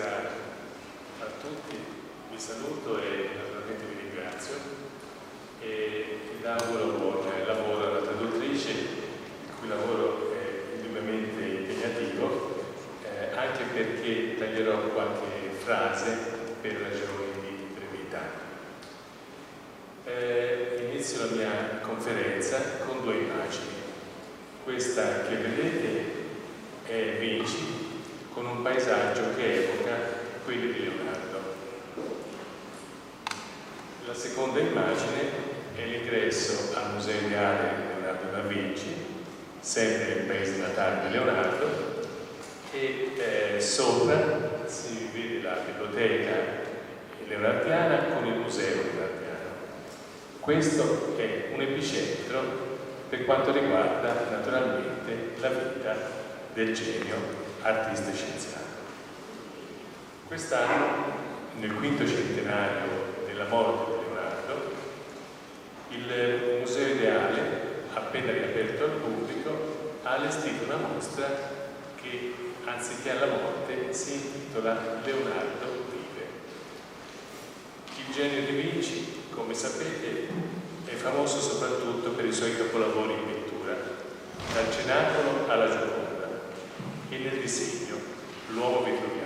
Buonasera a tutti, vi saluto e naturalmente vi ringrazio e vi auguro buon lavoro alla traduttrice, il cui lavoro è indubbiamente impegnativo, anche perché taglierò qualche frase per ragioni di brevità. Inizio la mia conferenza con due immagini. Questa che vedete è Vinci, con un paesaggio che evoca quelli di Leonardo. La seconda immagine è l'ingresso al Museo Ideale di Leonardo da Vinci, sempre nel paese natale di Leonardo, e sopra si vede la biblioteca leonardiana con il museo leonardiano. Questo è un epicentro per quanto riguarda naturalmente la vita del genio artista scienziato. Quest'anno, nel quinto centenario della morte di Leonardo, il Museo Ideale, appena riaperto al pubblico, ha allestito una mostra che, anziché alla morte, si intitola Leonardo vive. Il genio di Vinci, come sapete, è famoso soprattutto per i suoi capolavori in pittura, dal Cenacolo alla Gioconda, e nel disegno, l'uomo vitruviano.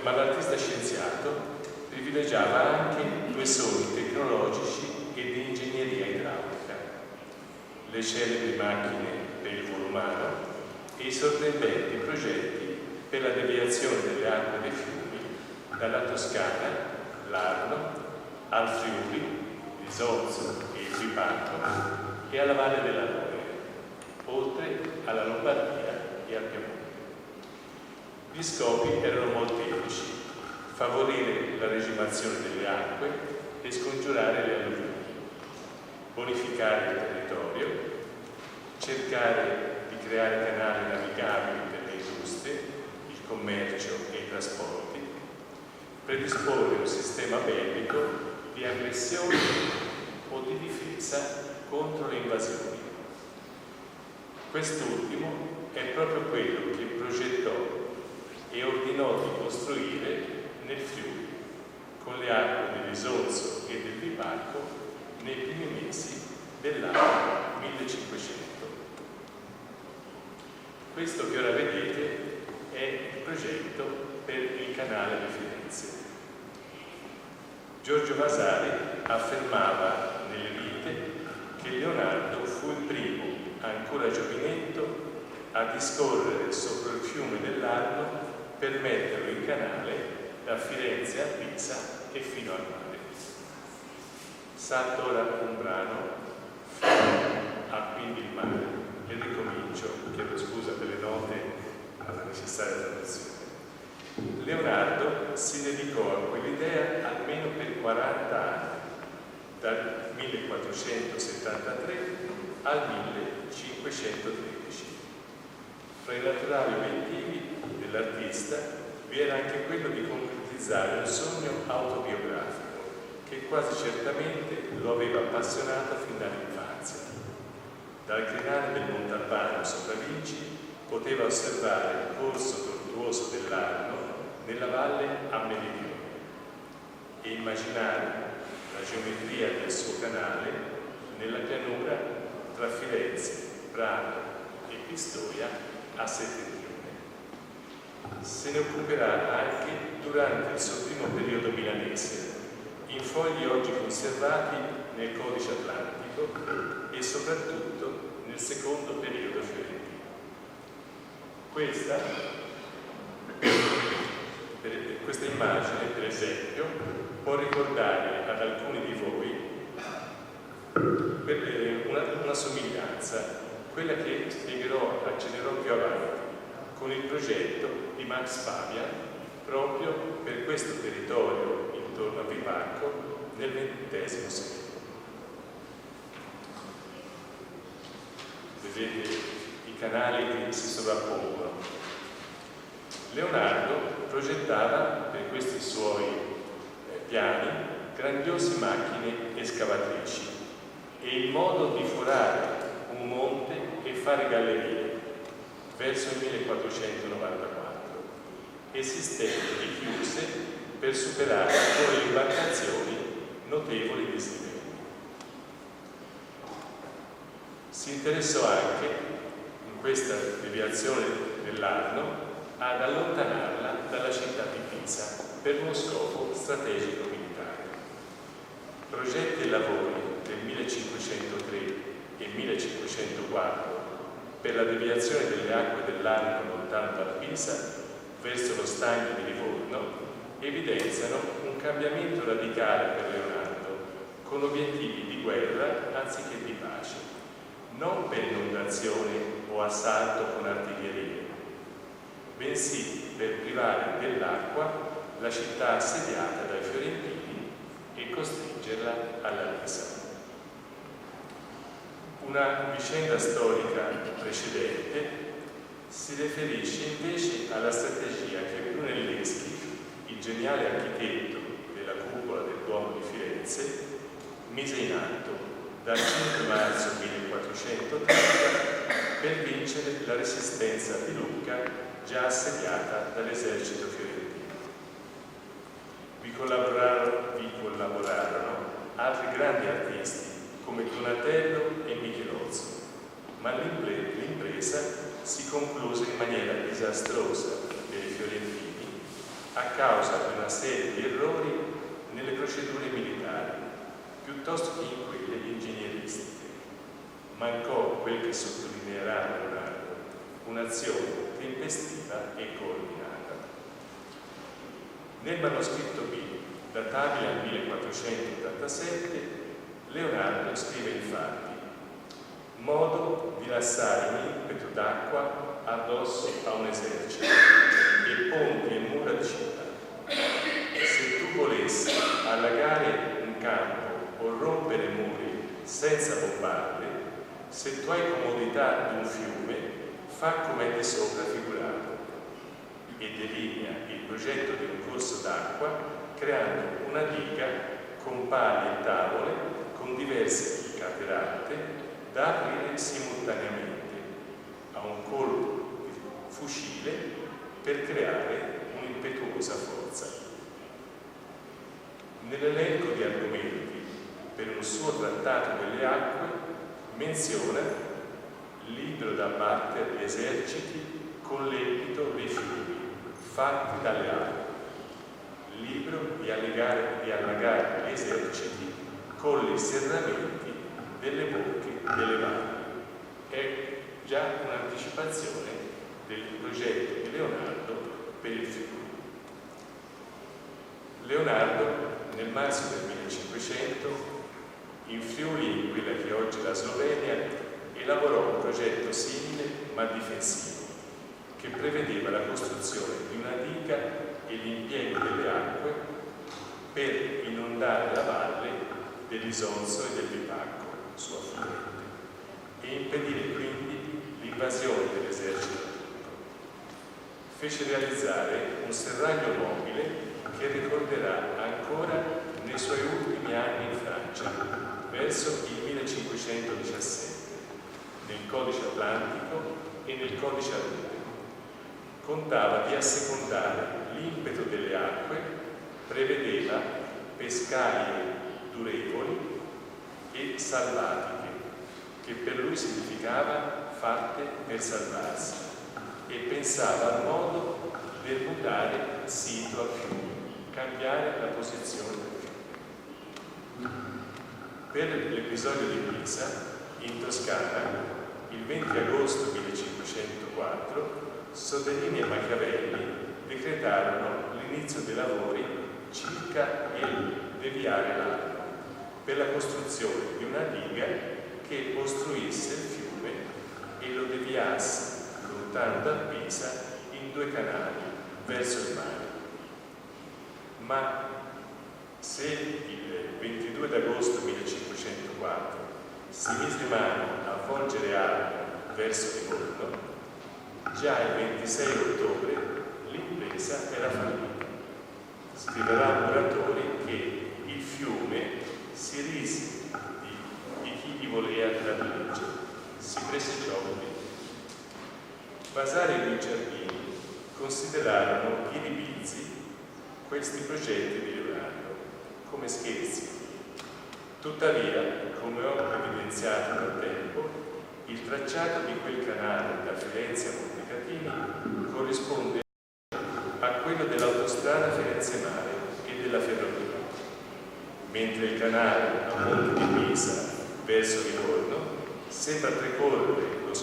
Ma l'artista scienziato privilegiava anche due sogni tecnologici e di ingegneria idraulica, le celebri macchine per il volo umano e i sorprendenti progetti per la deviazione delle acque dei fiumi dalla Toscana, l'Arno, al Friuli, l'Isonzo e il Ripalco e alla Valle della Rovere, oltre alla Lombardia e al Piemonte. Gli scopi erano molteplici: favorire la regimazione delle acque e scongiurare le alluvioni, bonificare il territorio, cercare di creare canali navigabili per le industrie, il commercio e i trasporti, predisporre un sistema bellico di aggressione o di difesa contro le invasioni. Quest'ultimo è proprio quello che progettò e ordinò di costruire nel Friuli, con le acque dell'Isonzo e del Ripalco nei primi mesi dell'anno 1500. Questo che ora vedete è il progetto per il canale di Firenze. Giorgio Vasari affermava nelle vite che Leonardo fu il primo, ancora giovinetto, a discorrere sopra il fiume dell'Arno per metterlo in canale da Firenze a Pisa e fino al mare. Salto ora un brano fino a Quindi il mare e ricomincio, chiedo scusa per le note alla necessaria traduzione. Leonardo si dedicò a quell'idea almeno per 40 anni, dal 1473 al 1513. Fra i naturali obiettivi dell'artista vi era anche quello di concretizzare un sogno autobiografico che quasi certamente lo aveva appassionato fin dall'infanzia. Dal crinale del Montalbano sopra Vinci poteva osservare il corso tortuoso dell'Arno nella valle a meridione e immaginare la geometria del suo canale nella pianura tra Firenze, Prato e Pistoia a settentrione. Se ne occuperà anche durante il suo primo periodo milanese, in fogli oggi conservati nel Codice Atlantico e soprattutto nel secondo periodo fiorentino. Questa immagine, per esempio, può ricordare ad alcuni di voi una somiglianza, quella che accennerò più avanti, con il progetto di Max Fabian proprio per questo territorio intorno a Ripalco nel XX secolo. Vedete i canali che si sovrappongono. Leonardo progettava per questi suoi piani grandiose macchine escavatrici e il modo di forare un monte e fare gallerie, verso il 1494 e sistemi di chiuse per superare con le imbarcazioni notevoli dislivelli. Si interessò anche, in questa deviazione dell'Arno, ad allontanarla dalla città di Pisa per uno scopo strategico militare. Progetti e lavori del 1503 e 1504 per la deviazione delle acque dell'Arno lontano da Pisa verso lo stagno di Livorno evidenziano un cambiamento radicale per Leonardo con obiettivi di guerra anziché di pace, non per inondazione o assalto con artiglierie, bensì per privare dell'acqua la città assediata dai fiorentini e costringerla alla resa. Una vicenda storica precedente si riferisce invece alla strategia che Brunelleschi, il geniale architetto della cupola del Duomo di Firenze, mise in atto dal 5 marzo 1430 per vincere la resistenza di Lucca già assediata dall'esercito fiorentino. Vi collaborarono altri grandi artisti come Donatello e Michelozzo, ma l'impresa si concluse in maniera disastrosa per i fiorentini a causa di una serie di errori nelle procedure militari, piuttosto che in quelle ingegneristiche. Mancò quel che sottolineerà Leonardo, un'azione tempestiva e coordinata. Nel manoscritto B, databile al 1487, Leonardo scrive infatti: modo di lasciare un impeto d'acqua addosso a un esercito e ponti e mura di città. Se tu volessi allagare un campo o rompere muri senza bombarde, se tu hai comodità di un fiume, fa come è di sopra figurato e delinea il progetto di un corso d'acqua creando una diga con pali e tavole con diverse cateratte da aprire simultaneamente a un colpo di fucile per creare un'impetuosa forza. Nell'elenco di argomenti per un suo trattato delle acque menziona libro da battere gli eserciti con l'ebito dei fiumi fatti dalle acque, libro di allagare gli eserciti con gli serramenti delle bocche delle valli. È già un'anticipazione del progetto di Leonardo per il fiume. Leonardo nel marzo del 1500 in Friuli, in quella che è oggi la Slovenia, elaborò un progetto simile ma difensivo che prevedeva la costruzione di una diga e l'impiego delle acque per inondare la valle dell'Isonzo e del Bipacco, sua affluente, e impedire quindi l'invasione dell'esercito turco. Fece realizzare un serraglio mobile che ricorderà ancora nei suoi ultimi anni in Francia, verso il 1517, nel Codice Atlantico e nel Codice Arturico. Contava di assecondare l'impeto delle acque, prevedeva pescarie durevoli e salvatiche, che per lui significava fatte per salvarsi, e pensava al modo per mutare sito a fiume, cambiare la posizione del fiume. Per l'episodio di Pisa, in Toscana, il 20 agosto 1504, Soderini e Machiavelli decretarono l'inizio dei lavori circa il deviare l'Arno per la costruzione di una diga che ostruisse il fiume e lo deviasse lontano da Pisa in due canali verso il mare. Ma se il 22 agosto 1504 si mise mano a volgere Arno verso Livorno, già il 26 ottobre l'impresa era fallita. Scriverà Muratori che il fiume si rise di chi gli voleva la legge, si prese gioco di. Basati Giardini considerarono ghiribizzi questi progetti di Leonardo come scherzi. Tuttavia, come ho evidenziato nel tempo, il tracciato di quel canale da Firenze a Montecatini corrisponde a quello dell'autostrada Firenze-Mare e della ferrovia, mentre il canale a Monte di Pisa verso Livorno sembra precorrere lo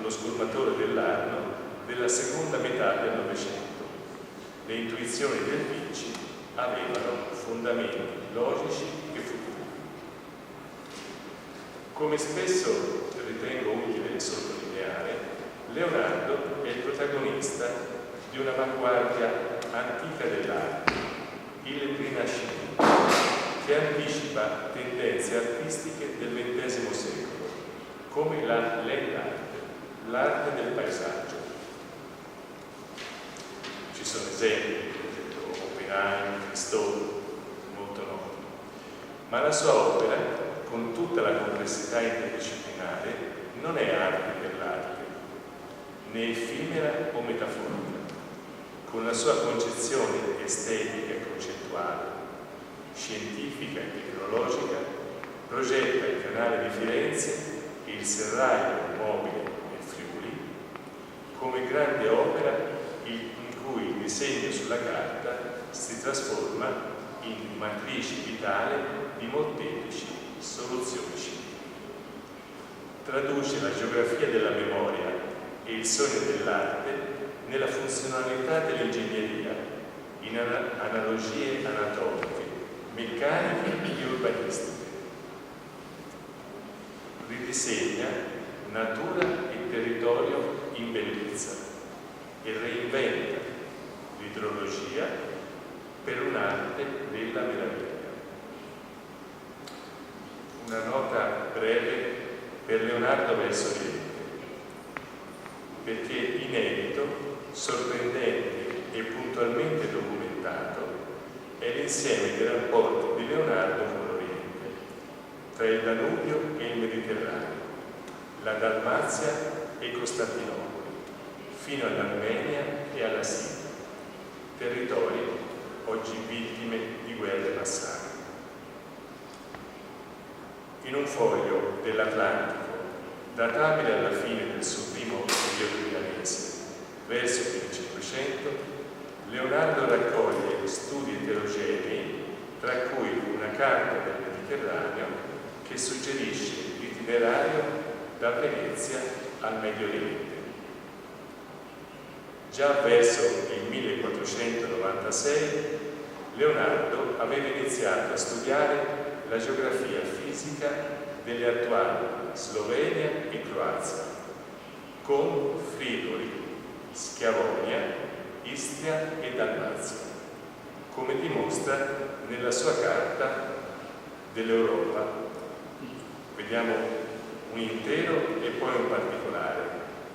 sgormatore dell'Arno della seconda metà del Novecento. Le intuizioni del Vinci avevano fondamenti logici e futuri. Come spesso ritengo utile sottolineare, Leonardo è il protagonista di un'avanguardia antica dell'arte, il Rinascimento, che anticipa tendenze artistiche del XX secolo, come la land art, l'arte del paesaggio. Ci sono esempi, Oppenheimer, Stoll, molto noti, ma la sua opera, con tutta la complessità interdisciplinare, non è arte per l'arte, né effimera o metaforica. Con la sua concezione estetica e concettuale, scientifica e tecnologica, progetta il canale di Firenze e il serraglio mobile nel Friuli come grande opera in cui il disegno sulla carta si trasforma in matrice vitale di molteplici soluzioni scientifiche. Traduce la geografia della memoria e il sogno dell'arte nella funzionalità dell'ingegneria, in analogie anatomiche, meccaniche e urbanistiche. Ridisegna natura e territorio in bellezza e reinventa l'idrologia per un'arte della meraviglia. Una nota breve per Leonardo verso Oriente, perché inedito, sorprendente e puntualmente documentato è l'insieme dei rapporti di Leonardo con l'Oriente, tra il Danubio e il Mediterraneo, la Dalmazia e Costantinopoli, fino all'Armenia e alla Siria, territori oggi vittime di guerre passate. In un foglio dell'Atlantico, databile alla fine del suo primo periodo milanese, verso il 1500, Leonardo raccoglie studi eterogenei, tra cui una carta del Mediterraneo che suggerisce l'itinerario da Venezia al Medio Oriente. Già verso il 1496 Leonardo aveva iniziato a studiare la geografia fisica delle attuali Slovenia e Croazia, con Friuli, Schiavonia, Istria e Dalmazia, come dimostra nella sua carta dell'Europa. Vediamo un intero e poi un particolare,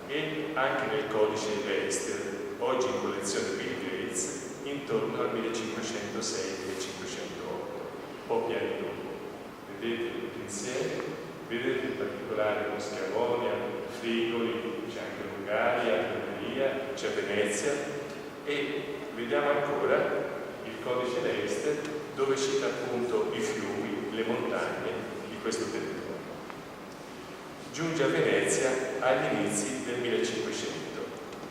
e anche nel codice Leicester, oggi in collezione Bill Gates, intorno al 1506-1508, pochi anni dopo. Vedete tutti insieme, vedete in particolare con Schiavonia, Friuli, c'è anche l'Ungaria, l'Ungheria, c'è Venezia, e vediamo ancora il codice Leicester dove cita appunto i fiumi, le montagne di questo territorio. Giunge a Venezia agli inizi del 1500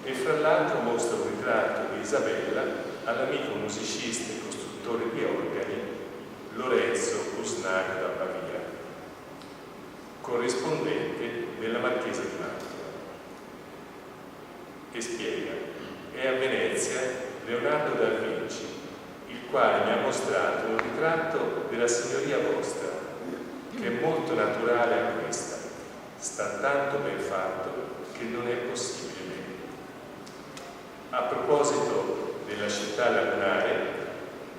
e fra l'altro mostra un ritratto di Isabella all'amico musicista e costruttore di organi Lorenzo Usnago da Pavia, corrispondente della Marchesa di Mantova, e spiega: è a Venezia Leonardo da Vinci, il quale mi ha mostrato un ritratto della signoria vostra, che è molto naturale a questa, sta tanto ben fatto che non è possibile meno. A proposito della città lagunare,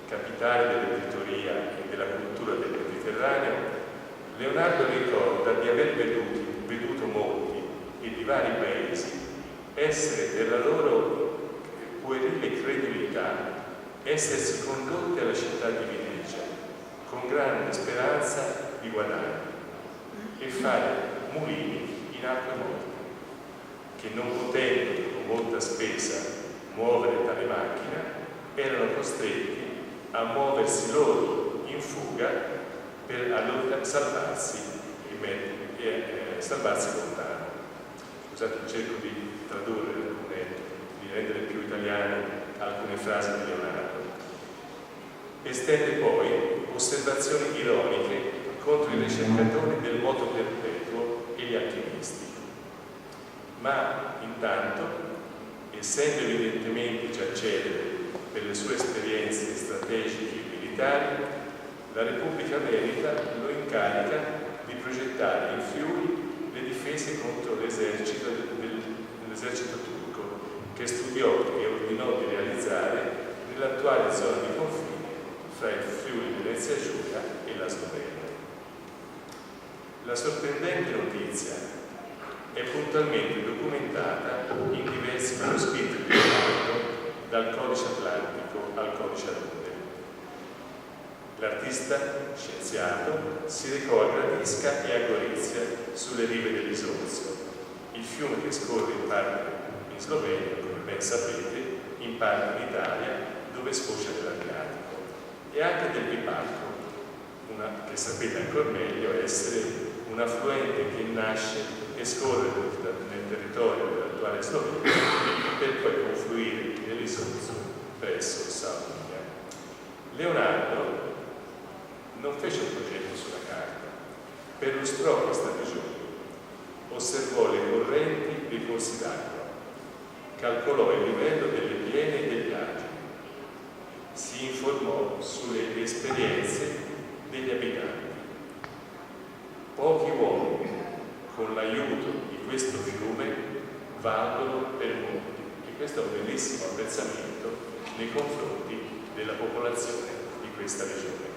capitale dell'editoria e della cultura del Mediterraneo, Leonardo ricorda di aver veduto molti e di vari paesi essere della loro puerile credulità essersi condotti alla città di Venezia con grande speranza di guadagno e fare mulini in acque morte, che non potendo con molta spesa muovere tale macchina, erano costretti a muoversi loro in fuga per allora salvarsi lontano. Scusate, cerco di tradurre di rendere più italiane alcune frasi di Leonardo. Estende poi osservazioni ironiche contro i ricercatori del moto perpetuo e gli alchimisti. Ma intanto, essendo evidentemente già celebre per le sue esperienze strategiche e militari, la Repubblica Veneta lo incarica di progettare in Friuli le difese contro l'esercito turco, che studiò e ordinò di realizzare nell'attuale zona di confine fra il Friuli Venezia Giulia e la Slovenia. La sorprendente notizia è puntualmente documentata in diversi manoscritti di Leonardo, dal Codice Atlantico al Codice Arude. L'artista scienziato si recò a Gradisca e a Gorizia, sulle rive dell'Isonzo, il fiume che scorre in parte in Slovenia, come ben sapete, in parte in Italia, dove sfocia nell'Adriatico, e anche del Bipalco, che sapete ancora meglio essere un affluente che nasce e scorre nel territorio dell'attuale Slovenia per poi confluire nell'Isonzo presso Salugna. Leonardo non fece un progetto sulla carta, perlustrò questa regione, osservò le correnti dei corsi d'acqua, calcolò il livello delle piene e degli argini, si informò sulle esperienze degli abitanti. Pochi uomini, con l'aiuto di questo fiume, valgono per molti, e questo è un bellissimo apprezzamento nei confronti della popolazione di questa regione.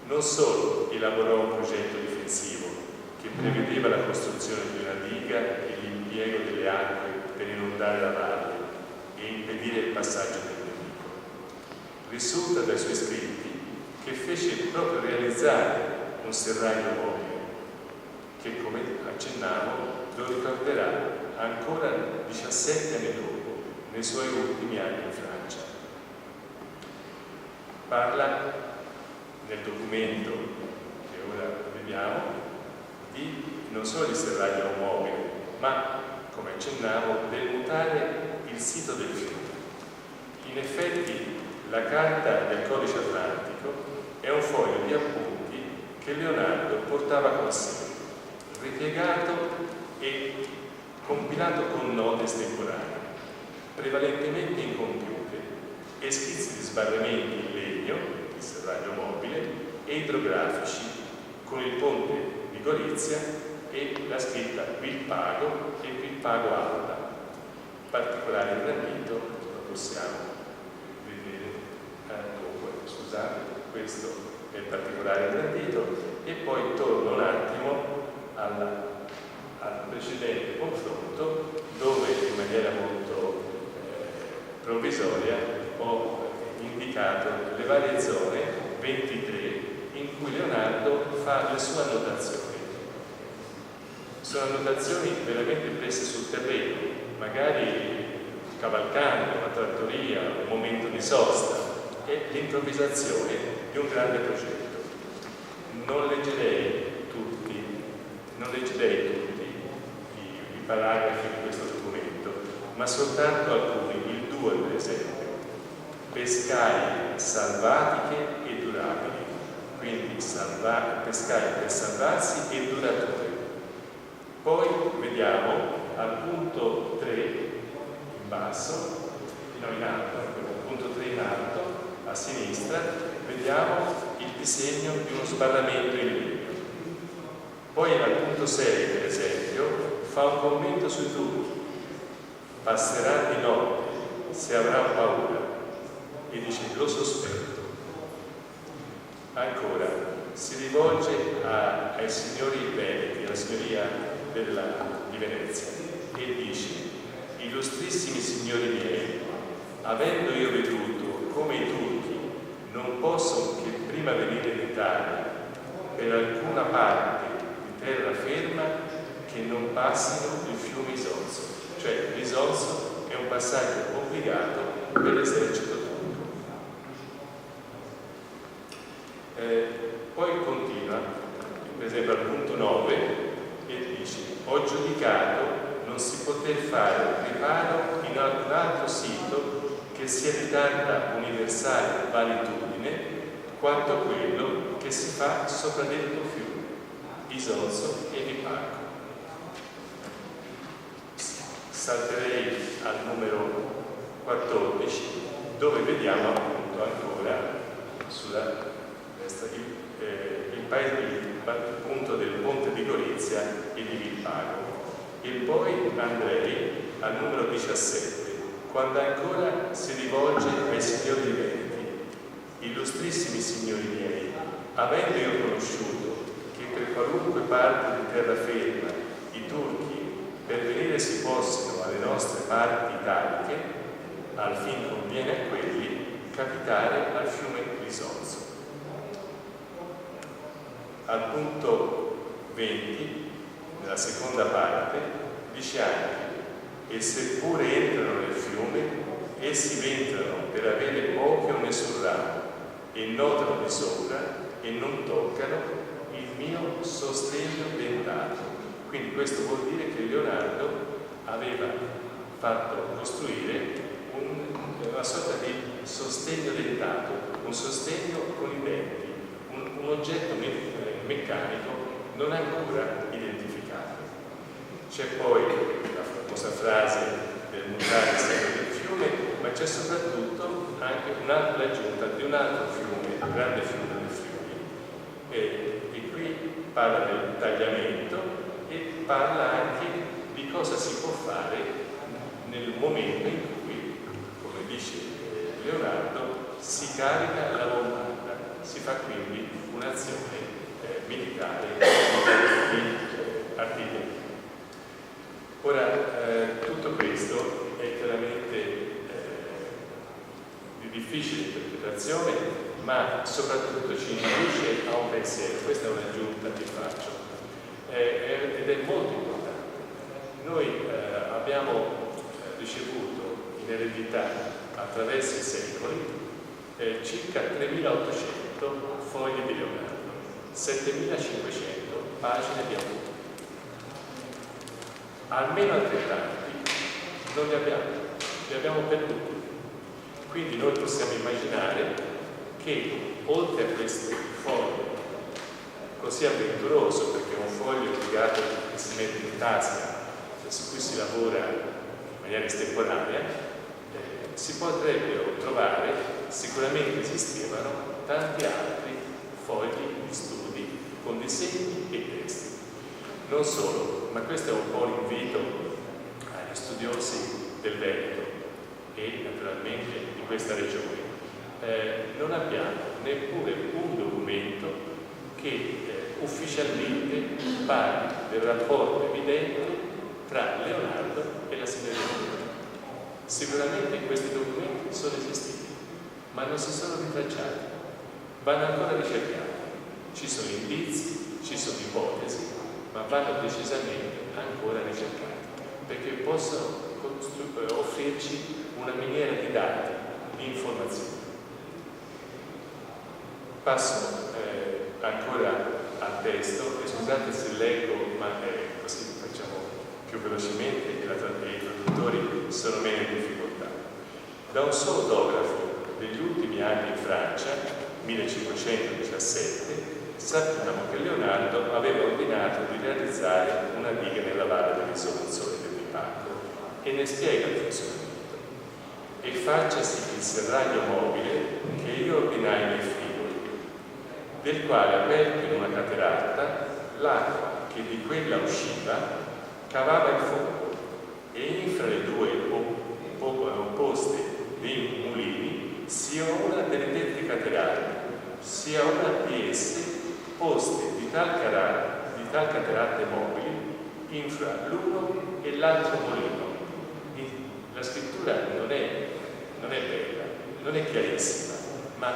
Non solo elaborò un progetto difensivo che prevedeva la costruzione di una diga e l'impiego delle acque per inondare la valle e impedire il passaggio del nemico. Risulta dai suoi scritti che fece proprio realizzare un serraglio mobile che, come accennavo, lo ricorderà ancora 17 anni dopo, nei suoi ultimi anni in Francia. Parla nel documento che ora vediamo di non solo di serraglio mobile, ma, come accennavo, del mutare il sito del fiume. In effetti, la carta del Codice Atlantico è un foglio di appunti che Leonardo portava con sé, ripiegato e compilato con note estemporanee, prevalentemente incompiute, e schizzi di sbarramenti in legno, il serraglio mobile, e idrografici, con il ponte di Gorizia e la scritta Pilpago e Pilpago Alta. Particolare ingrandito, lo possiamo vedere dopo, scusate, questo è il particolare ingrandito, e poi torno un attimo al precedente confronto, dove in maniera molto provvisoria ho indicato le varie zone, 23, in cui Leonardo fa le sue annotazioni. Sono annotazioni veramente prese sul terreno, magari cavalcando una trattoria, un momento di sosta, e l'improvvisazione di un grande progetto. Non leggerei tutti i paragrafi di questo documento, ma soltanto alcuni, il 2 per esempio. Pescai salvatiche e durabili, quindi pescai per salvarsi e duratori. Poi vediamo al punto 3 in basso, no, in alto, punto 3 in alto, a sinistra, vediamo il disegno di uno sbarramento in legno. Poi al punto 6, per esempio, fa un commento sui turchi. Passerà di notte, se avrà paura, e dice lo sospetto. Ancora, si rivolge ai signori veneti, alla signoria di Venezia, e dice: illustrissimi signori miei, avendo io veduto come i turchi non possono che prima venire in Italia per alcuna parte di terra ferma che non passino il fiume Isonzo, cioè l'isonzo è un passaggio obbligato per l'esercito turco. Poi continua, per esempio al punto 9, e dice: ho giudicato non si poter fare riparo in alcun altro sito che sia di tanta universale validitudine quanto quello che si fa sopra detto fiume, Isonzo e Vipaco. Salterei al numero 14, dove vediamo appunto ancora sulla destra il punto del ponte di Gorizia e di Vipaco. E poi andrei al numero 17, quando ancora si rivolge ai signori di Veneti: illustrissimi signori miei, avendo io conosciuto che per qualunque parte di terraferma i turchi pervenire si possano alle nostre parti italiche, al fin conviene a quelli capitare al fiume Isonzo. Al punto 20, nella seconda parte, dice anche: e seppure entrano nel fiume, essi ventrano per avere pochi o nessun ramo, e notano di sopra e non toccano il mio sostegno dentato. Quindi questo vuol dire che Leonardo aveva fatto costruire una sorta di sostegno dentato, un sostegno con i denti, un oggetto meccanico non ancora identificato. C'è poi la famosa frase del mutare sempre del fiume, ma c'è soprattutto anche un'altra aggiunta di un altro fiume, il grande fiume del Friuli, e qui parla del tagliamento e parla anche di cosa si può fare nel momento in cui, come dice Leonardo, si carica la bombarda, si fa quindi un'azione militare di artiglieria. Ora, tutto questo è chiaramente di difficile interpretazione, ma soprattutto ci induce a un pensiero. Questa è un'aggiunta che faccio, ed è molto importante. Noi abbiamo ricevuto in eredità attraverso i secoli circa 3.800 fogli di Leonardo, 7.500 pagine di appunti. Almeno altrettanti non li abbiamo perduti. Quindi noi possiamo immaginare che oltre a questo foglio così avventuroso, perché è un foglio obbligato che si mette in tasca, su cui si lavora in maniera estemporanea, si potrebbero trovare, sicuramente esistevano, tanti altri fogli di studi con disegni e testi. Non solo, ma questo è un po' l'invito agli studiosi del Veneto e naturalmente di questa regione. Non abbiamo neppure un documento che ufficialmente parli del rapporto evidente tra Leonardo e la signoria di Veneti. Sicuramente questi documenti sono esistiti, ma non si sono ritracciati, vanno ancora ricercati. Ci sono indizi, ci sono ipotesi, ma vanno decisamente ancora ricercati, perché possono offrirci una miniera di dati, di informazioni. Passo ancora al testo, e scusate se leggo, ma così facciamo più velocemente e i traduttori sono meno in difficoltà. Da un solo autografo degli ultimi anni in Francia, 1517, sappiamo che Leonardo aveva ordinato di realizzare una diga nella valle dell'Isonzo e del Vipaco e ne spiega il funzionamento. E facciasi il serraglio mobile che io ordinai nei Friuli, del quale, aperto in una cateratta, l'acqua che di quella usciva cavava il fondo, e infra le due opposte dei mulini, sia una delle dette caterate, sia una di esse poste di tal caterate mobili, infra l'uno e l'altro mulino. La scrittura non è bella, non è chiarissima, ma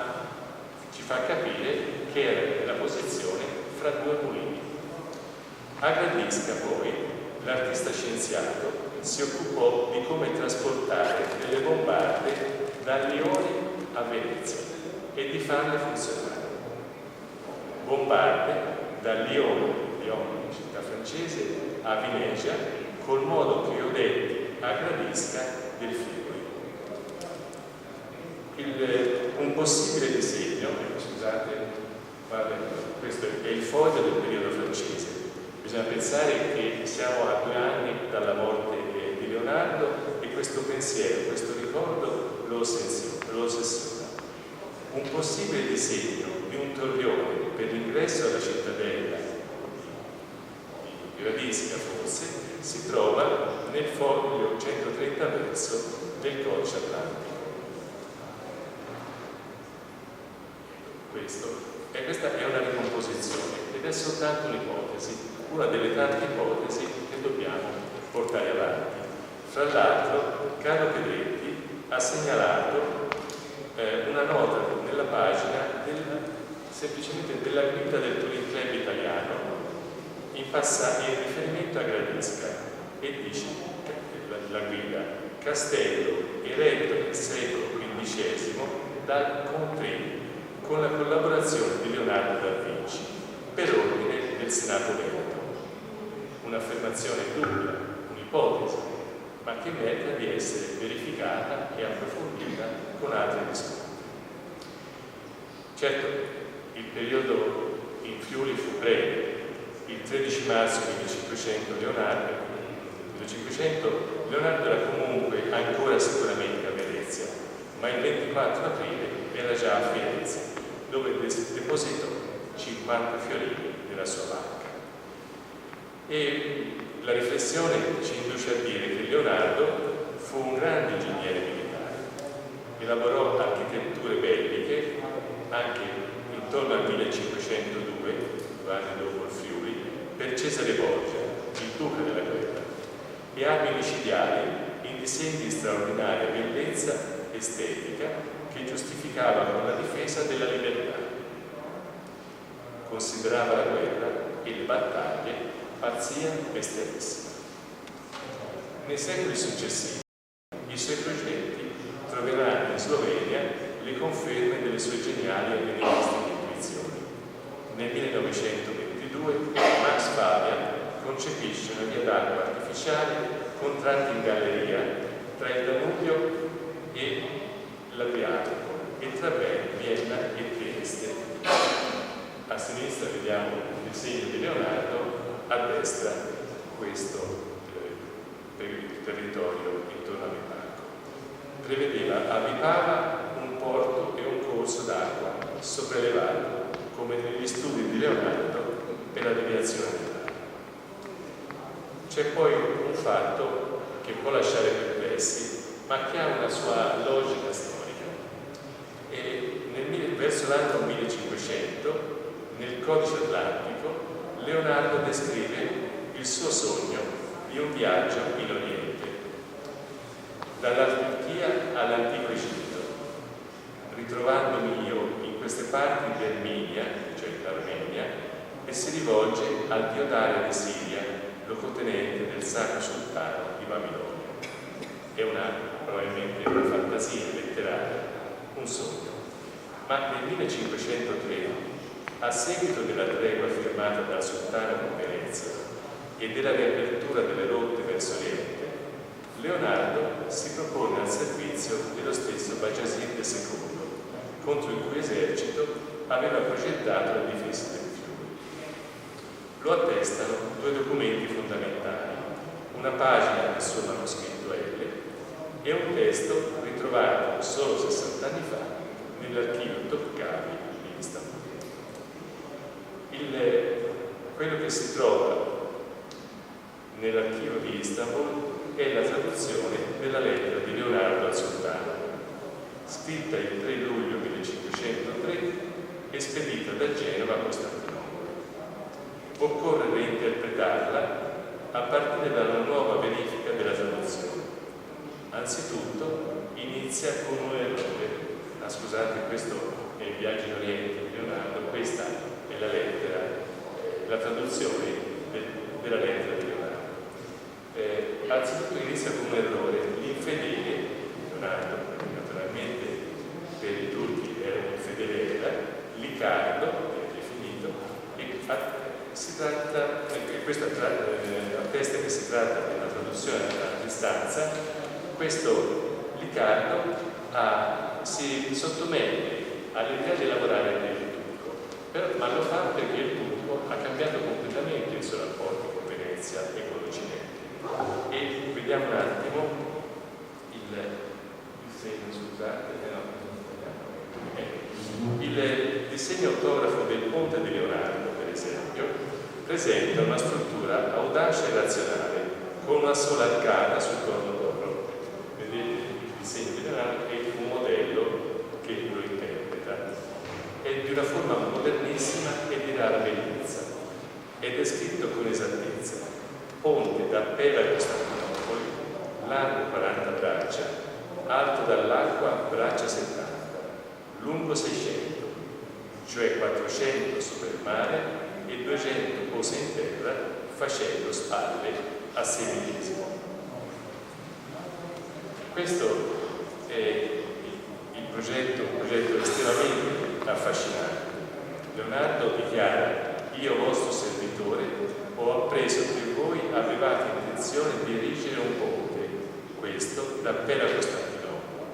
ci fa capire che era nella posizione fra due mulini. Aggredisca poi l'artista scienziato si occupò di come trasportare delle bombarde da Lione a Venezia e di farle funzionare. Bombarde da Lione, città francese, a Venezia, col modo che ho detto a Gradisca del Friuli. Un possibile disegno, scusate, questo è il foglio del periodo francese. Bisogna pensare che siamo a 2 anni dalla morte di Leonardo e questo pensiero, questo ricordo lo ossessiona. Un possibile disegno di un torrione per l'ingresso alla cittadella di Gradisca, forse, si trova nel foglio 130 verso del Codice Atlantico. Questa è una ricomposizione ed è soltanto un'ipotesi, una delle tante ipotesi che dobbiamo portare avanti. Fra l'altro, Carlo Pedretti ha segnalato una nota nella pagina semplicemente della guida del Touring Club italiano in riferimento a Gradisca e dice la guida: castello eretto nel secolo XV dal Contrini con la collaborazione di Leonardo da Vinci per ordine del Senato Veneto. Un'affermazione dubbia, un'ipotesi, ma che merita di essere verificata e approfondita con altri riscontri. Certo, il periodo in Friuli fu breve. Il 13 marzo 1500 Leonardo era comunque ancora sicuramente a Venezia, ma il 24 aprile era già a Firenze, dove depositò 50 fiorini nella sua banca. E la riflessione ci induce a dire che Leonardo fu un grande ingegnere militare, elaborò architetture belliche anche intorno al 1502, 2 anni dopo il Friuli, per Cesare Borgia, il duca della guerra, e armi micidiali in disegni di straordinaria bellezza estetica che giustificavano la difesa della libertà. Considerava la guerra e le battaglie pazzia bestialissima. Nei secoli successivi i suoi progetti troveranno in Slovenia le conferme delle sue geniali e avvenistiche intuizioni. Nel 1922 Max Fabian concepisce una via d'acqua artificiale con tratti in galleria tra il Danubio e l'Adriatico e tra Vienna e Trieste. A sinistra vediamo il disegno di Leonardo, a destra questo territorio intorno a Vipaco. Avvipava un porto e un corso d'acqua sopraelevato, come negli studi di Leonardo per la deviazione dell'acqua. C'è poi un fatto che può lasciare perplessi, ma che ha una sua logica storica. Verso l'anno 1500, nel Codice Atlantico, Leonardo descrive il suo sogno di un viaggio in Oriente, dalla Turchia all'antico Egitto. Ritrovandomi io in queste parti dell'Armenia, cioè l'Armenia, e si rivolge al dio Dario di Siria, locotenente del Sacro Sultano di Babilonia. È probabilmente una fantasia letteraria, un sogno. Ma nel 1503, a seguito della tregua firmata dal sultano con Venezia e della riapertura delle rotte verso l'Oriente, Leonardo si propone al servizio dello stesso Bajazid II, contro il cui esercito aveva progettato la difesa del Friuli. Lo attestano 2 documenti fondamentali, una pagina del suo manoscritto L e un testo ritrovato solo 60 anni fa nell'archivio Topkapi di Istanbul. Quello che si trova nell'archivio di Istanbul è la traduzione della lettera di Leonardo al sultano, scritta il 3 luglio 1503 e spedita da Genova a Costantinopoli. Occorre reinterpretarla a partire da una nuova verifica della traduzione. Anzitutto inizia con un errore. Scusate, questo è il viaggio in Oriente di Leonardo, questa è la lettera, la traduzione della lettera di Leonardo. ma anzitutto inizia con un errore. L'infedele, Leonardo, naturalmente per i turchi era un infedele, era Licardo, è definito, e si tratta, questo attesta che si tratta di una traduzione a distanza. Questo Licardo si sottomette all'idea di lavorare per il turco, ma lo fa perché il turco ha cambiato completamente il suo rapporto con Venezia e con l'Occidente. E vediamo un attimo il segno, scusate, il disegno autografo del ponte di Leonardo, per esempio, presenta una struttura audace e razionale con una sola arcata sul corno d'oro. Vedete il disegno di Leonardo è un modello che lo interpreta. È di una forma modernissima e di rara bellezza ed è scritto con esattezza: ponte da Pela a Costantinopoli, largo 40 braccia, alto dall'acqua braccia 70, lungo 600, cioè 400 sopra il mare e 200 pose in terra, facendo spalle a 6 millesimo. Questo è un progetto estremamente affascinante. Leonardo dichiara: io vostro servitore ho appreso che voi avevate intenzione di erigere un ponte, questo da Pela a Costantinopoli,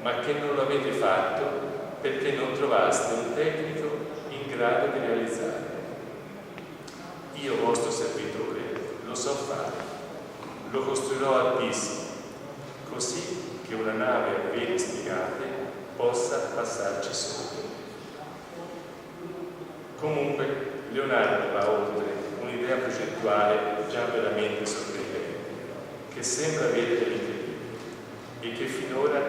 ma che non lo avete fatto perché non trovaste un tecnico in grado di realizzare. Io vostro servitore lo so fare, lo costruirò altissimo, così che una nave a vele spiegate possa passarci sotto. Comunque Leonardo va oltre un'idea progettuale già veramente sorprendente, che sembra avere dell'incredibile e che finora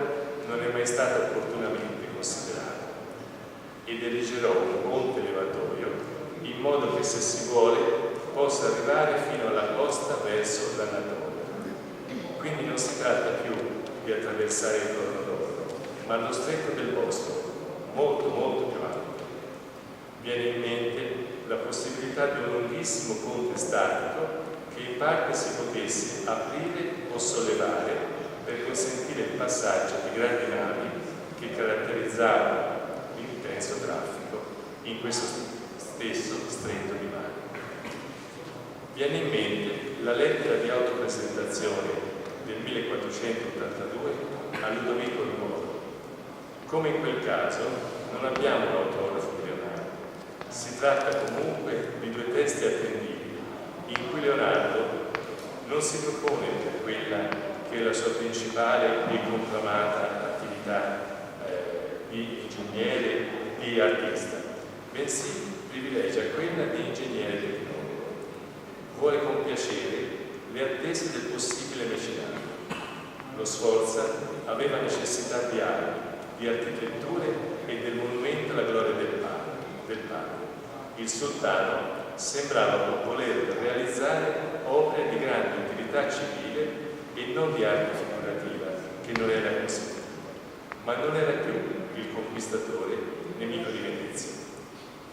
non è mai stata opportunamente considerata, ed erigerò un ponte levatoio in modo che, se si vuole, possa arrivare fino alla costa verso l'Anatolia. Quindi non si tratta più di attraversare il Corno d'Oro, ma lo stretto del Bosforo, molto molto più alto. Viene in mente la possibilità di un lunghissimo ponte statico che in parte si potesse aprire o sollevare per consentire il passaggio di grandi navi che caratterizzavano l'intenso traffico in questo stesso stretto di mare. Viene in mente la lettera di autopresentazione del 1482 a Ludovico il Moro. Come in quel caso non abbiamo un autografo di Leonardo, si tratta comunque di due testi attendibili in cui Leonardo non si propone per quella che è la sua principale e conclamata attività di ingegnere, di artista, bensì privilegia quella di ingegnere tecnologo. Vuole compiacere le attese del possibile mecenato. Lo Sforza aveva necessità di armi, di architetture e del monumento alla gloria del padre. Il sultano sembrava voler realizzare opere di grande utilità civile e non di arte figurativa, che non era così. Ma non era più il conquistatore nemico di Venezia.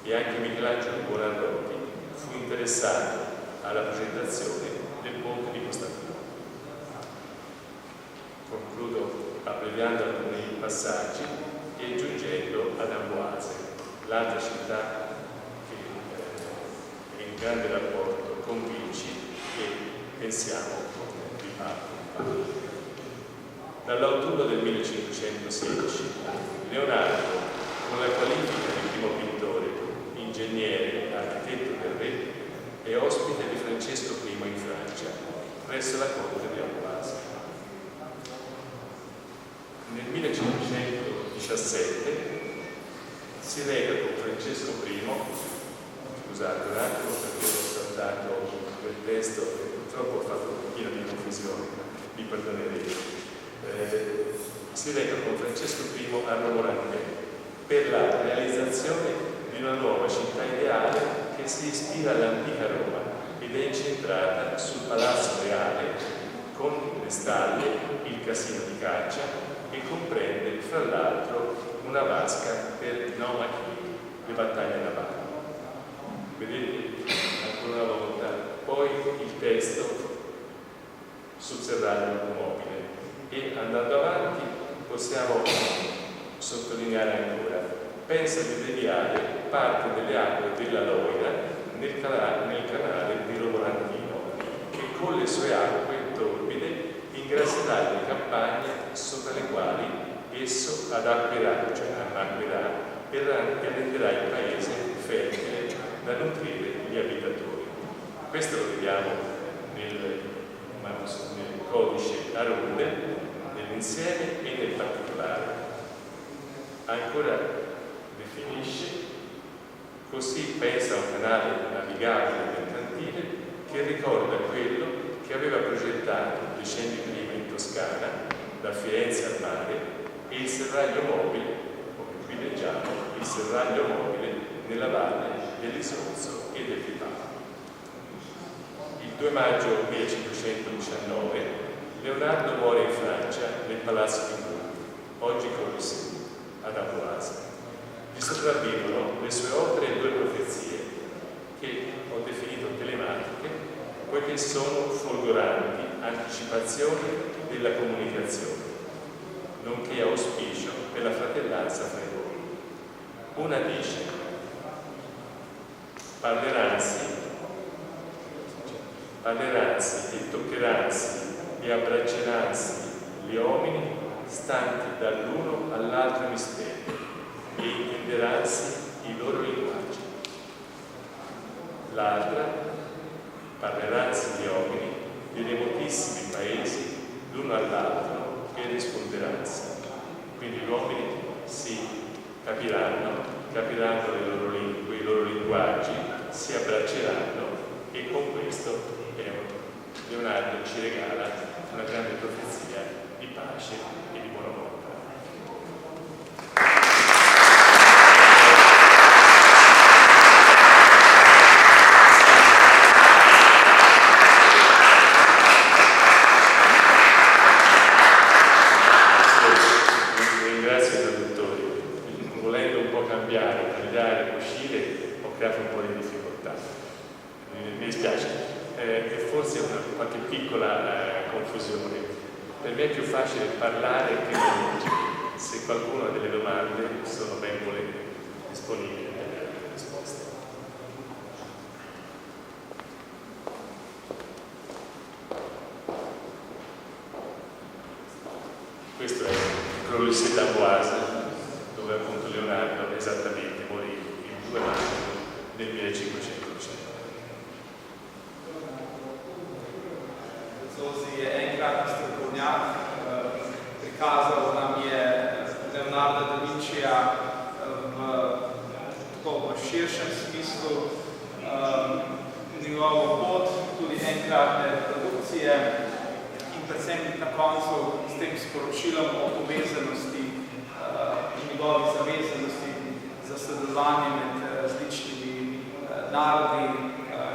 E anche Michelangelo Buonarroti fu interessato alla progettazione del ponte di Costantinopoli. Concludo abbreviando alcuni passaggi e giungendo ad Amboise, l'altra città che è in grande rapporto con Vinci e pensiamo di Papa. Dall'autunno del 1516 Leonardo, con la qualifica di primo pittore, ingegnere, architetto del re, è ospite di Francesco I in Francia, presso la corte di Amboise. Nel 1517 si reca con Francesco I, scusate un attimo perché ho saltato quel testo e purtroppo ho fatto un pochino di confusione, mi perdonerete. Si reca con Francesco I a Romorantin per la realizzazione di una nuova città ideale che si ispira all'antica Roma ed è incentrata sul Palazzo Reale con le stalle, il casino di caccia e comprende fra l'altro una vasca per naumachie, le battaglie navali. Vedete ancora una volta poi il testo su E andando avanti possiamo sottolineare ancora: pensa di deviare parte delle acque della Loira nel canale di Romolantino, che con le sue acque torbide ingrasserà le campagne sopra le quali esso annacquerà e renderà il paese fertile da nutrire gli abitatori. Questo lo vediamo nel codice Arunde, nell'insieme e nel particolare. Ancora definisce: così pensa a un canale navigabile e mercantile che ricorda quello che aveva progettato decenni prima in Toscana, da Firenze al mare, e il serraglio mobile, come qui leggiamo, il serraglio mobile nella valle dell'Isonzo e del Lipano. Il 2 maggio 1519 Leonardo muore in Francia, nel Palazzo di Bourg, oggi Colisée, ad Amboise. Gli sopravvivono le sue opere e 2 profezie, che ho definito telematiche, poiché sono folgoranti anticipazioni della comunicazione, nonché auspicio per la fratellanza fra i voi. Una dice: parleransi e toccheransi e abbracceransi gli uomini stanti dall'uno all'altro mistero e intenderansi i loro linguaggi. L'altra: parleransi gli uomini di remotissimi paesi l'uno all'altro e risponderansi. Quindi gli uomini si capiranno le loro lingue, i loro linguaggi, si abbracceranno, e con questo Leonardo ci regala una grande profezia di pace e di buona volontà. Ringrazio i traduttori. Volendo un po' cambiare, tagliare, uscire, ho creato un po' di difficoltà. Mi dispiace. E forse qualche piccola confusione. Per me è più facile parlare che leggere. Se qualcuno ha delle domande, sono ben disponibile per dare risposte. Questo è il Colisée d'Amboise, dove appunto Leonardo esattamente morì il 2 maggio del 1500. Zoals je enkrat strokovnjak, prikazal nam je Leonarda da Vincija v širšem smislu njegovo pot, tudi enkratne produkcije in predvsem na koncu s tem sporočilom o povezanosti in njegovi zavezanosti za sodelovanje med različnimi narodi,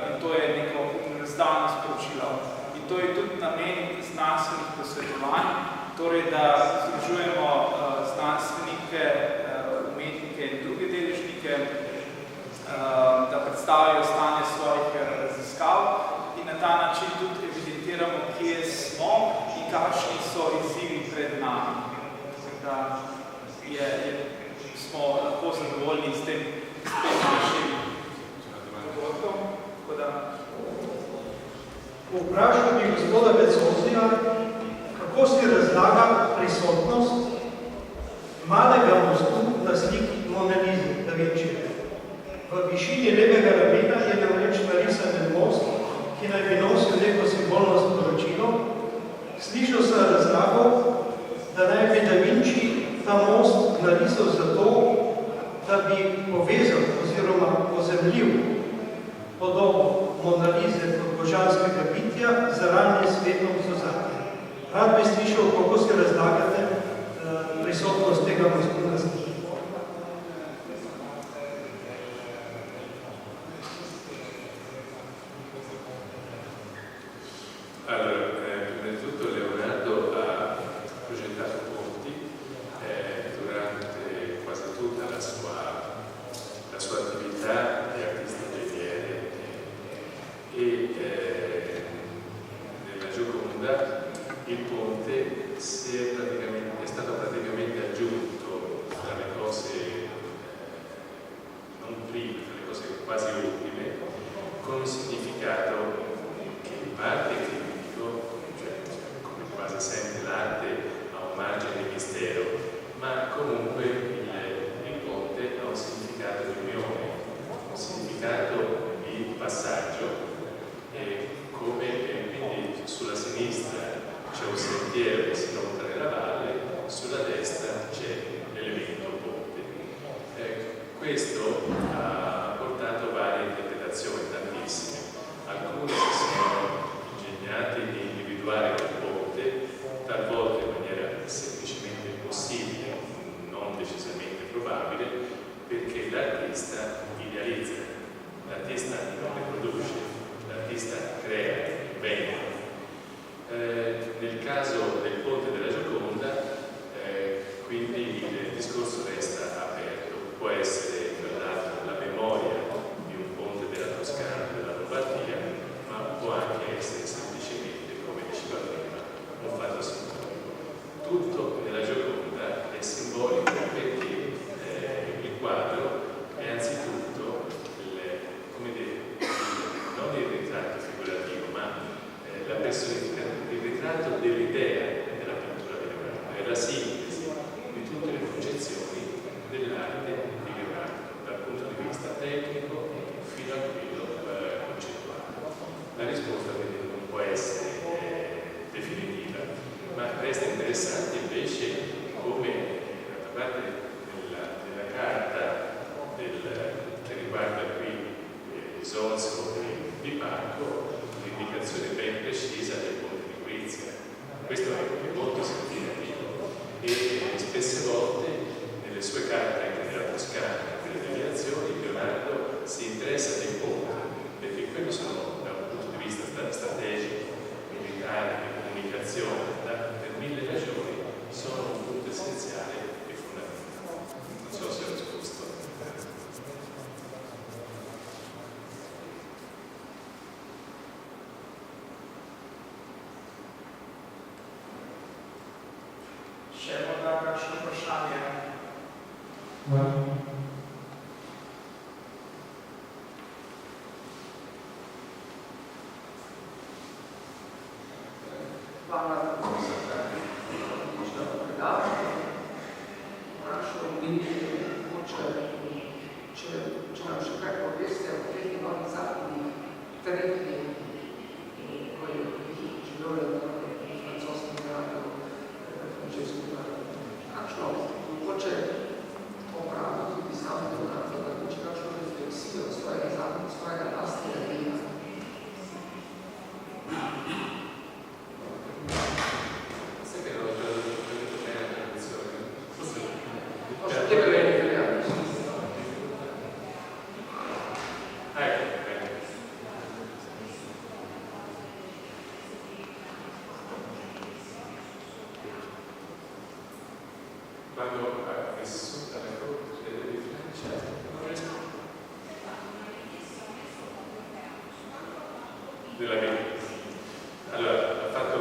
in to je neko univerzalno sporočilo. To je tudi namen znanstvenih posvetovanj, torej da združujemo znanstvenike, umetnike in druge deležnike, da predstavijo stanje svojih raziskav in na ta način tudi evidentiramo, kje smo in kakšni so izzivi pred nami. Da smo lahko zadovoljni s tem našim dogodkom. Vprašal bi gospoda Becozija, kako si razlaga prisotnost malega mostu na sliki Mone Lise da Vincija. V višini levega ramena je namreč narisan most, ki naj bi nosil neko simbolno sporočilo. Slišal sem razlago, da naj bi da Vinci ta most narisal zato, da bi povezal oziroma ozemljil podobo Mona Lise kot božanskega bitja za ravnim svetom sozadnje. Rad bi slišal, kako se razlagate prisotnost tega mostu na sliki. Allora, prima di tutto Leonardo ha progettato ponti durante quasi tutta la sua attività di artista ingegnere e nella Gioconda il ponte si non prime, tra le cose quasi ultime, con un significato che in parte è critico, cioè come quasi sempre l'arte ha un margine di mistero, ma comunque il ponte ha un significato di unione, un significato di passaggio, e quindi sulla sinistra c'è un sentiero che si monta nella valle, sulla destra c'è l'elemento ponte. Questo ha portato varie interpretazioni, tantissime. Alcuni si sono ingegnati di individuare un ponte, talvolta in maniera semplicemente impossibile, non decisamente probabile, perché l'artista idealizza, l'artista non riproduce, l'artista crea, inventa. Nel caso del ponte della Gioconda, quindi il discorso resta aperto. Può essere, tra l'altro, la memoria di un ponte della Toscana, della Lombardia, ma può anche essere semplicemente, come diceva prima, un fatto simbolico. Tutto nella Gioconda è simbolico perché il quadro è anzitutto come dire, non il ritratto figurativo, ma la personificazione, il ritratto dell'idea della pittura di Leonardo, è la sintesi di tutte le concezioni dell'arte di Leonardo, dal punto di vista tecnico fino a quello concettuale. La risposta quindi non può essere definitiva, ma resta interessante invece come, d'altra parte, nella carta che riguarda qui Isonzo e Di Bacco, un'indicazione ben precisa del ponte di Gorizia. Questo è molto significativo e spesse volte nelle sue carte, anche nella Toscana, nelle deviazioni, Leonardo si interessa dei ponti, perché quelli sono, da un punto di vista strategico, militare, di comunicazione, per mille ragioni, sono un punto essenziale e fondamentale. Non so se ho risposto. Še morda kakšno vprašanje? Hvala za odlično predavanje. Vprašal bi, če nam še kaj poveste o teh novih zakonih trenutnih, ko je živelo na francoskem gradu, franceskem gradu. Kakšno, mogoče opravno tudi sam Leonardo, da mogoče kakšno refleksijo svojega zakona, svojega lastnega dela. Quando ha vissuto alla corte di Francia, della vita. Allora, ha fatto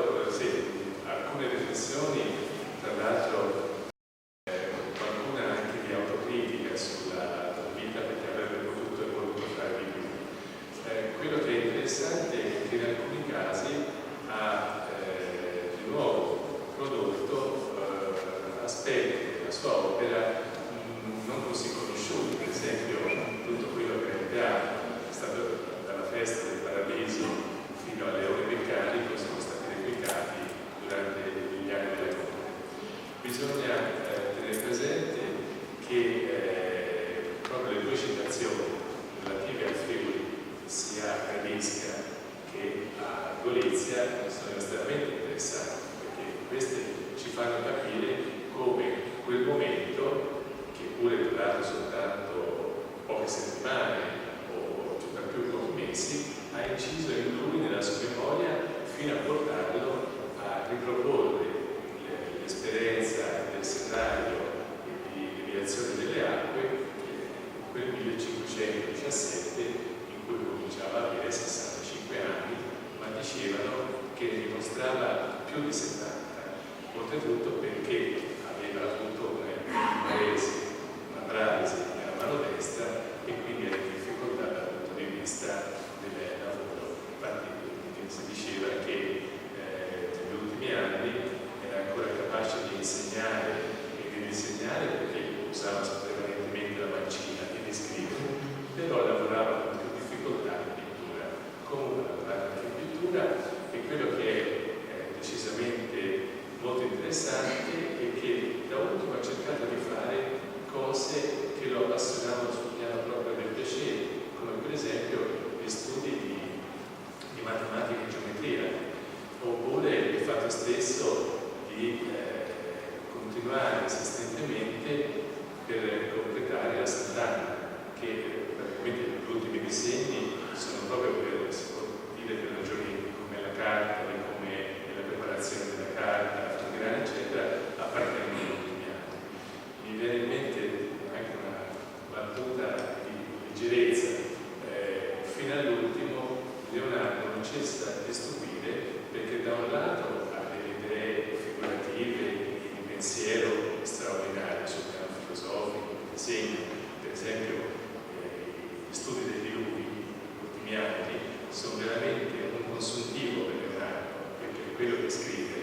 alcune riflessioni, tra l'altro qualcuna anche di autocritica sulla vita, perché avrebbe potuto e voluto fare di più. Quello che è interessante è che in alcuni casi ha di nuovo prodotto aspetti della sua opera non così conosciuti, per esempio tutto quello che è il teatro, è stato dalla festa del Paradiso fino alle ore del carico, sono stati replicati durante gli anni della corte. Bisogna tenere presente che proprio le due citazioni relative al Friuli, sia a Gradisca che a Gorizia, sono estremamente interessanti, perché queste ci fanno capire come quel momento, che pure è durato soltanto poche settimane o per più pochi mesi, ha inciso in lui, nella sua memoria, fino a portarlo a riproporre l'esperienza del Serraglio e di deviazione delle acque in quel 1517, in cui cominciava a avere 65 anni, ma dicevano che ne dimostrava più di 70, oltretutto perché aveva avuto una paresi, una paralisi nella mano destra e leggerezza. Fino all'ultimo Leonardo non cessa di stupire, perché da un lato ha delle idee figurative di pensiero straordinarie sul piano filosofico, disegno, per esempio gli studi dei diluvi, gli ultimi anni, sono veramente un consuntivo per Leonardo, perché è quello che scrive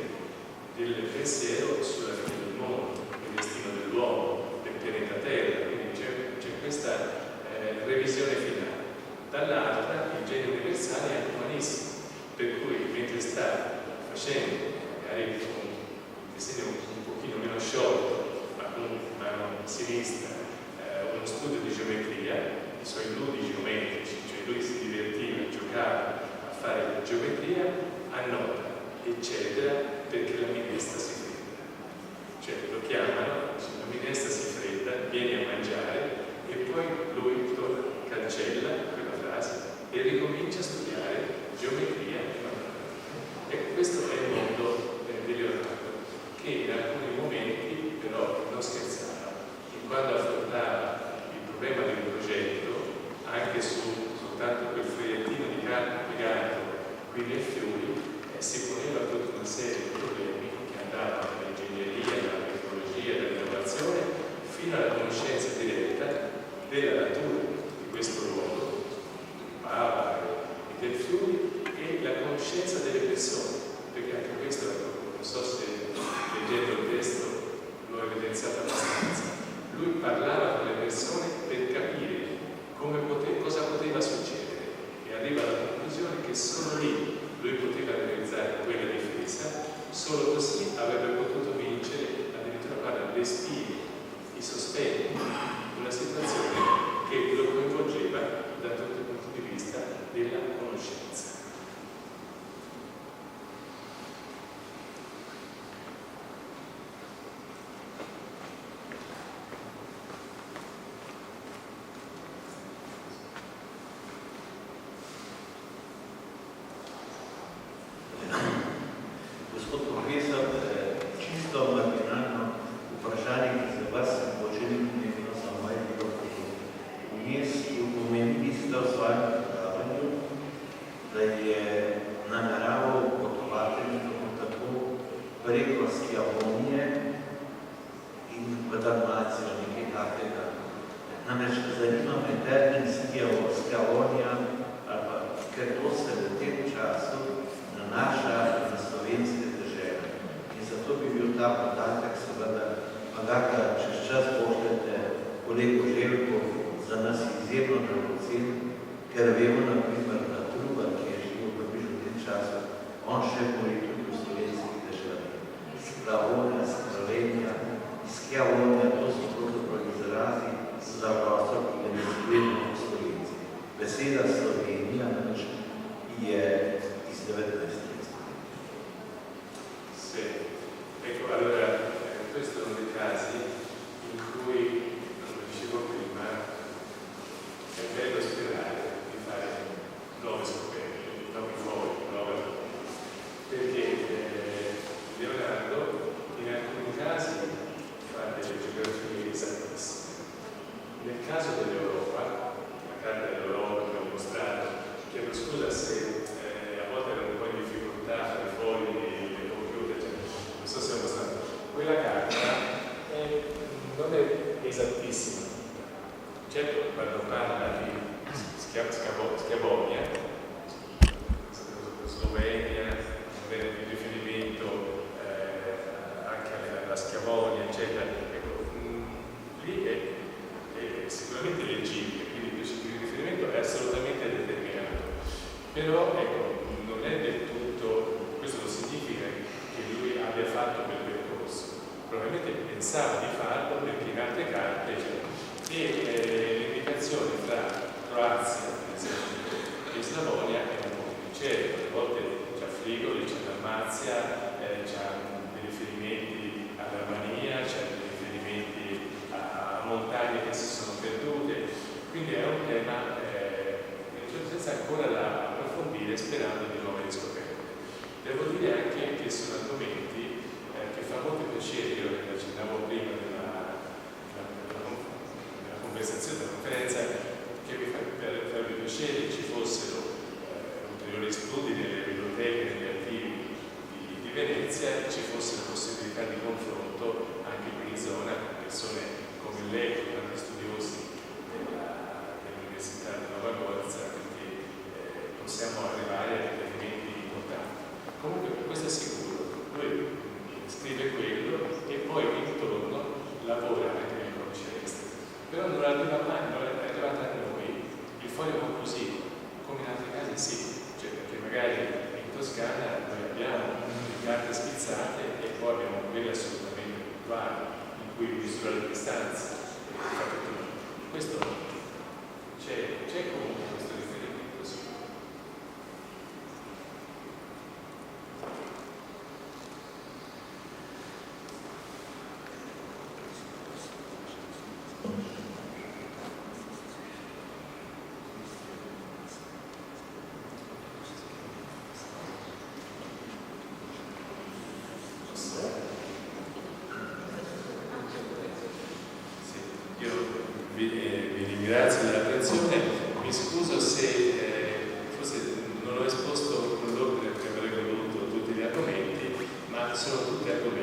del pensiero sulla fine del mondo, il destino dell'uomo, del pianeta Terra, quindi c'è questa revisione finale. Dall'altra il genio universale è anche umanissimo, per cui mentre sta facendo magari un disegno un pochino meno sciolto, ma con mano sinistra, uno studio di geometria, i suoi nudi geometrici, cioè lui si divertiva, giocava a fare la geometria, annota, eccetera, perché la minestra si fredda. Cioè lo chiamano, la minestra si fredda, vieni a mangiare, e poi lui cancella quella frase e ricomincia a studiare geometria e matematica. E questo è il mondo di Leonardo, che in alcuni momenti però non scherzava. E quando affrontava il problema del progetto, anche su soltanto quel fogliettino di carta piegato qui nei fiori, si poneva tutta una serie di problemi che andavano dall'ingegneria, dalla tecnologia, dall'innovazione, fino alla conoscenza diretta della natura di questo luogo, Pava e del Fiumi, e la conoscenza delle persone, perché anche questo, non so se leggendo il testo l'ho evidenziato abbastanza. Lui parlava con le persone per capire cosa poteva succedere e arriva alla conclusione che solo lì lui poteva realizzare quella difesa, solo così avrebbe potuto vincere addirittura le spie, i sospetti, una situazione che lo coinvolgeva da tutti i punti di vista della conoscenza. Gospod profesor, čisto marginalno vprašanje, ki za vas mogoče ni pomembno za moje delo. Vmes omenili ste v svojem predavanju, da je nameraval potovati tako preko Sklavonije in v Dalmacijo, nekaj takega. Namreč zanima me termin Sklavonija, ker to se v tem času nanaša na slovenske države. In zato bi bil ta podatek seveda, pa ga čez čas pošljete kolegu Željku, za nas izjemno dragocen, ker vemo, na primer, da Trubar, ki je živel približno v tem času, on še govori tudi v slovenskih državah. Sklavonija, Sklavenija, Sklavonija, to so pravzaprav izrazi za prostor, ki ga ne sklepimo v Slovenci. Beseda Slovenija namreč je iz 19. Sì, ecco, allora questo è uno dei casi in cui, come dicevo prima, è bello sperare di fare nuove scoperte, nuovi fogli, perché Leonardo in alcuni casi fa delle geografie esattissime. Nel caso dell'Europa, la carta dell'Europa che ho mostrato, chiedo scusa se a volte ero un po' in difficoltà tra i fogli e il computer, cioè, non so se ho mostrato. Quella carta non è esattissima. Certo, quando parla di Schiavonia, Slovenia, di riferimento anche alla Schiavonia, eccetera, ecco, lì è sicuramente leggibile, quindi il riferimento è assolutamente determinato. Però ecco, non è del tutto, questo non significa che lui abbia fatto quel percorso, probabilmente pensava di farlo perché in altre carte l'indicazione tra Croazia, per esempio, e Slavonia è un po' più incerta, a volte c'è Frigoli, c'è Dalmazia, c'è dei riferimenti alla Romania, c'è dei riferimenti a montagne che si sono perdute, quindi è un tema senza ancora da approfondire, sperando di nuove riscoperte. Devo dire anche che sono argomenti che fa molto piacere, io che accennavo prima della conversazione, della conferenza, che mi fa Venezia ci fosse la possibilità di confronto anche qui in zona con persone come lei, con tanti studiosi dell'Università di Nova Gorica, perché possiamo arrivare a dei elementi importanti. Comunque questo è sicuro, lui scrive quello e poi intorno lavora anche nel codice estero, però non arriva mai, non è arrivata a noi il foglio conclusivo, come in altri casi sì, cioè perché magari in Toscana noi abbiamo le carte schizzate e poi abbiamo quelle assolutamente puntuali in cui misura le distanze. Questo c'è comunque questo riferimento, sì. Io vi ringrazio dell'attenzione, mi scuso se forse non ho esposto con l'ordine che avrei voluto tutti gli argomenti, ma sono tutti argomenti